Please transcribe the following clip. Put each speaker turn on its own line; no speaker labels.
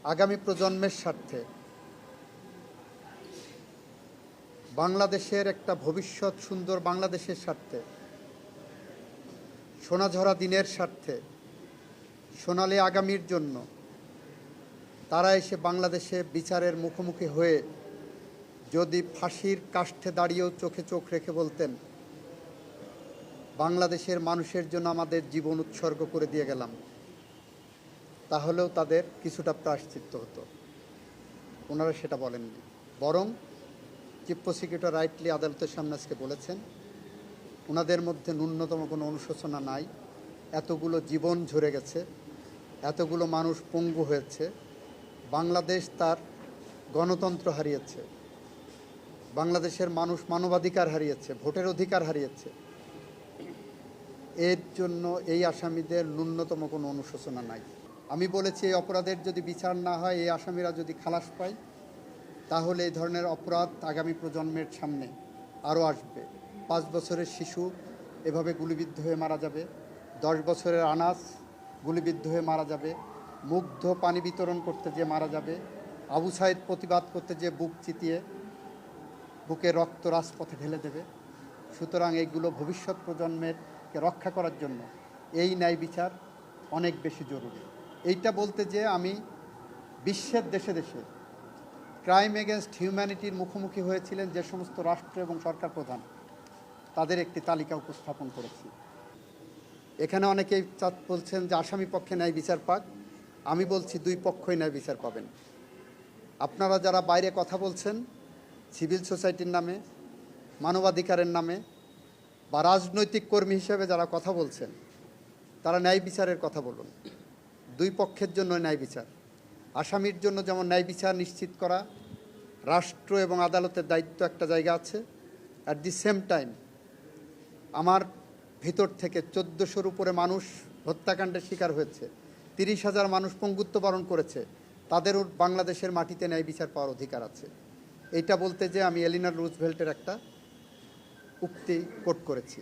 আগামী প্রজন্মের স্বার্থে, বাংলাদেশের একটা ভবিষ্যৎ সুন্দর বাংলাদেশের স্বার্থে, সোনাঝরা দিনের স্বার্থে, সোনালী আগামীর জন্য তারা এসে বাংলাদেশে বিচারের মুখোমুখি হয়ে যদি ফাঁসির কাষ্ঠে দাঁড়িয়েও চোখে চোখ রেখে বলতেন, বাংলাদেশের মানুষের জন্য আমাদের জীবন উৎসর্গ করে দিয়ে গেলাম, তাহলেও তাদের কিছুটা প্রায়শ্চিত্ত হতো। ওনারা সেটা বলেননি, বরং চিফ প্রসিকিউটর রাইটলি আদালতের সামনে আজকে বলেছেন ওনাদের মধ্যে ন্যূনতম কোনো অনুশোচনা নাই। এতগুলো জীবন ঝরে গেছে, এতগুলো মানুষ পঙ্গু হয়েছে, বাংলাদেশ তার গণতন্ত্র হারিয়েছে, বাংলাদেশের মানুষ মানবাধিকার হারিয়েছে, ভোটের অধিকার হারিয়েছে। এর জন্য এই আসামিদের ন্যূনতম কোনো অনুশোচনা নাই। আমি বলেছি এই অপরাধের যদি বিচার না হয়, এই আসামিরা যদি খালাস পায়, তাহলে এই ধরনের অপরাধ আগামী প্রজন্মের সামনে আরও আসবে। 5 বছরের শিশু এভাবে গুলিবিদ্ধ হয়ে মারা যাবে, 10 বছরের আনাস গুলিবিদ্ধ হয়ে মারা যাবে, মুগ্ধ পানি বিতরণ করতে যে মারা যাবে, আবু সাইদ প্রতিবাদ করতে যে বুক চিতিয়ে বুকে রক্ত রাজপথে ঢেলে দেবে। সুতরাং এইগুলো ভবিষ্যৎ প্রজন্মেরকে রক্ষা করার জন্য এই ন্যায় বিচার অনেক বেশি জরুরি। এইটা বলতে যে আমি বিশ্বের দেশে দেশে ক্রাইম এগেনস্ট হিউম্যানিটির মুখোমুখি হয়েছিলেন যে সমস্ত রাষ্ট্র এবং সরকার প্রধান, তাদের একটি তালিকা উপস্থাপন করেছি। এখানে অনেকেই বলছেন যে আসামি পক্ষে ন্যায় বিচার পাক। আমি বলছি দুই পক্ষই ন্যায় বিচার পাবেন। আপনারা যারা বাইরে কথা বলছেন সিভিল সোসাইটির নামে, মানবাধিকারের নামে, বা রাজনৈতিক কর্মী হিসেবে যারা কথা বলছেন, তারা ন্যায় বিচারের কথা বলুন। দুই পক্ষের জন্য ন্যায় বিচার, আসামির জন্য যেমন ন্যায় বিচার নিশ্চিত করা রাষ্ট্র এবং আদালতের দায়িত্ব, একটা জায়গা আছে। অ্যাট দি সেম টাইম আমার ভিতর থেকে 1400-র উপরে মানুষ হত্যাকাণ্ডের শিকার হয়েছে, 30,000 মানুষ পঙ্গুত্ব বরণ করেছে, তাদেরও বাংলাদেশের মাটিতে ন্যায় বিচার পাওয়ার অধিকার আছে। এইটা বলতে যে আমি এলিনর রুজভেল্টের একটা উক্তি কোট করেছি।